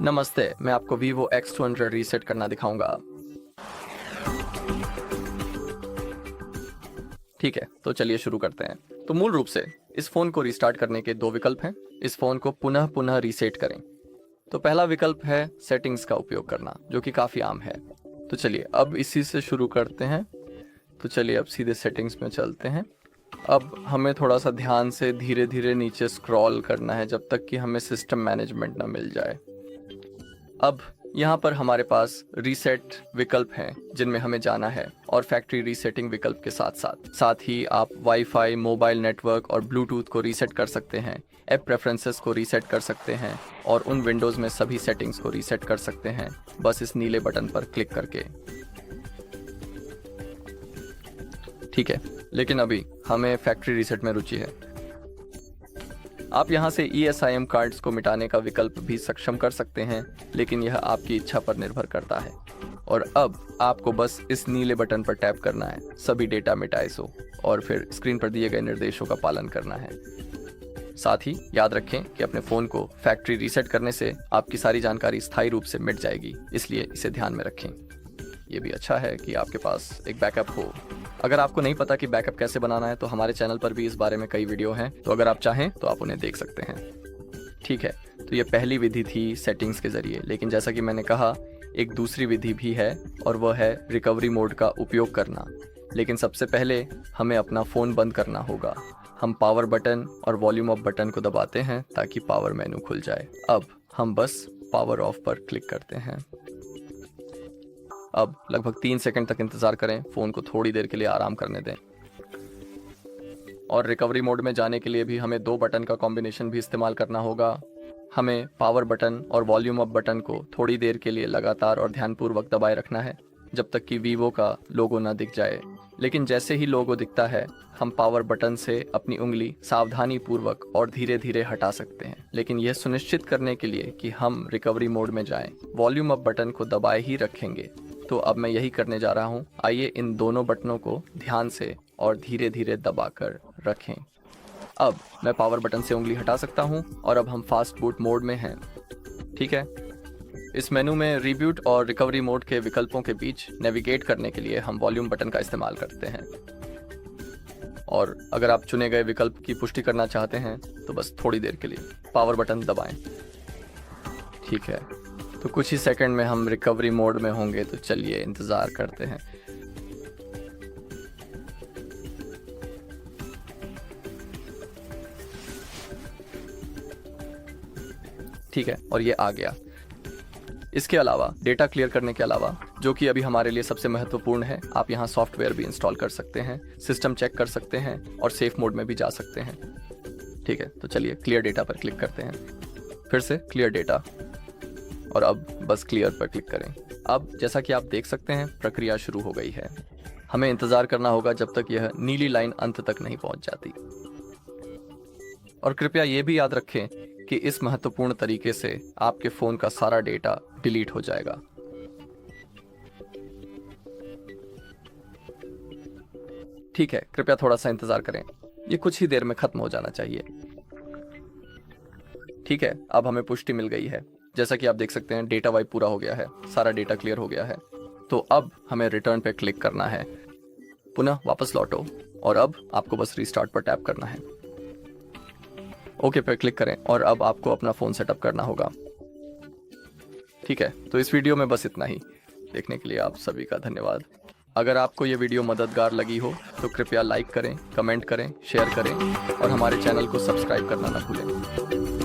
नमस्ते, मैं आपको Vivo X200 रीसेट करना दिखाऊंगा। ठीक है, तो चलिए शुरू करते हैं। तो मूल रूप से इस फ़ोन को रीस्टार्ट करने के दो विकल्प हैं। इस फ़ोन को पुनः पुनः रीसेट करें। तो पहला विकल्प है सेटिंग्स का उपयोग करना, जो कि काफ़ी आम है। तो चलिए अब इसी से शुरू करते हैं। तो चलिए अब सीधे सेटिंग्स में चलते हैं। अब हमें थोड़ा सा ध्यान से धीरे धीरे नीचे स्क्रॉल करना है जब तक कि हमें सिस्टम मैनेजमेंट ना मिल जाए। अब यहाँ पर हमारे पास रीसेट विकल्प हैं जिनमें हमें जाना है, और फैक्ट्री रीसेटिंग विकल्प के साथ ही आप वाईफाई, मोबाइल नेटवर्क और ब्लूटूथ को रीसेट कर सकते हैं, ऐप प्रेफरेंसेस को रीसेट कर सकते हैं और उन विंडोज़ में सभी सेटिंग्स को रीसेट कर सकते हैं बस इस नीले बटन पर क्लिक करके। ठीक है, लेकिन अभी हमें फैक्ट्री रीसेट में रुचि है। आप यहाँ से ESIM कार्ड्स को मिटाने का विकल्प भी सक्षम कर सकते हैं, लेकिन यह आपकी इच्छा पर निर्भर करता है। और अब आपको बस इस नीले बटन पर टैप करना है, सभी डेटा मिटाए सो, और फिर स्क्रीन पर दिए गए निर्देशों का पालन करना है। साथ ही याद रखें कि अपने फ़ोन को फैक्ट्री रीसेट करने से आपकी सारी जानकारी स्थायी रूप से मिट जाएगी, इसलिए इसे ध्यान में रखें। ये भी अच्छा है कि आपके पास एक बैकअप हो। अगर आपको नहीं पता कि बैकअप कैसे बनाना है तो हमारे चैनल पर भी इस बारे में कई वीडियो हैं, तो अगर आप चाहें तो आप उन्हें देख सकते हैं। ठीक है, तो ये पहली विधि थी सेटिंग्स के ज़रिए, लेकिन जैसा कि मैंने कहा एक दूसरी विधि भी है और वह है रिकवरी मोड का उपयोग करना। लेकिन सबसे पहले हमें अपना फ़ोन बंद करना होगा। हम पावर बटन और वॉल्यूम अप बटन को दबाते हैं ताकि पावर मेनू खुल जाए। अब हम बस पावर ऑफ पर क्लिक करते हैं। अब लगभग 3 सेकंड तक इंतज़ार करें, फ़ोन को थोड़ी देर के लिए आराम करने दें। और रिकवरी मोड में जाने के लिए भी हमें 2 बटन का कॉम्बिनेशन भी इस्तेमाल करना होगा। हमें पावर बटन और वॉल्यूम अप बटन को थोड़ी देर के लिए लगातार और ध्यानपूर्वक दबाए रखना है जब तक कि वीवो का लोगो ना दिख जाए। लेकिन जैसे ही लोगो दिखता है हम पावर बटन से अपनी उंगली सावधानी पूर्वक और धीरे धीरे हटा सकते हैं। लेकिन यह सुनिश्चित करने के लिए कि हम रिकवरी मोड में जाएं, वॉल्यूम अप बटन को दबाए ही रखेंगे। तो अब मैं यही करने जा रहा हूँ। आइए इन दोनों बटनों को ध्यान से और धीरे धीरे दबाकर रखें। अब मैं पावर बटन से उंगली हटा सकता हूँ और अब हम फास्ट बूट मोड में हैं। ठीक है, इस मेनू में रिबूट और रिकवरी मोड के विकल्पों के बीच नेविगेट करने के लिए हम वॉल्यूम बटन का इस्तेमाल करते हैं। और अगर आप चुने गए विकल्प की पुष्टि करना चाहते हैं तो बस थोड़ी देर के लिए पावर बटन दबाएं। ठीक है, तो कुछ ही सेकंड में हम रिकवरी मोड में होंगे, तो चलिए इंतज़ार करते हैं। ठीक है, और ये आ गया। इसके अलावा डेटा क्लियर करने के अलावा, जो कि अभी हमारे लिए सबसे महत्वपूर्ण है, आप यहाँ सॉफ्टवेयर भी इंस्टॉल कर सकते हैं, सिस्टम चेक कर सकते हैं और सेफ मोड में भी जा सकते हैं। ठीक है, तो चलिए क्लियर डेटा पर क्लिक करते हैं। फिर से क्लियर डेटा, और अब बस क्लियर पर क्लिक करें। अब जैसा कि आप देख सकते हैं प्रक्रिया शुरू हो गई है। हमें इंतज़ार करना होगा जब तक यह नीली लाइन अंत तक नहीं पहुंच जाती। और कृपया ये भी याद रखें कि इस महत्वपूर्ण तरीके से आपके फ़ोन का सारा डेटा डिलीट हो जाएगा। ठीक है, कृपया थोड़ा सा इंतज़ार करें, ये कुछ ही देर में ख़त्म हो जाना चाहिए। ठीक है, अब हमें पुष्टि मिल गई है। जैसा कि आप देख सकते हैं डेटा वाइप पूरा हो गया है, सारा डेटा क्लियर हो गया है। तो अब हमें रिटर्न पे क्लिक करना है, पुनः वापस लौटो, और अब आपको बस रीस्टार्ट पर टैप करना है। ओके पर क्लिक करें और अब आपको अपना फ़ोन सेटअप करना होगा। ठीक है, तो इस वीडियो में बस इतना ही। देखने के लिए आप सभी का धन्यवाद। अगर आपको ये वीडियो मददगार लगी हो तो कृपया लाइक करें, कमेंट करें, शेयर करें और हमारे चैनल को सब्सक्राइब करना न भूलें।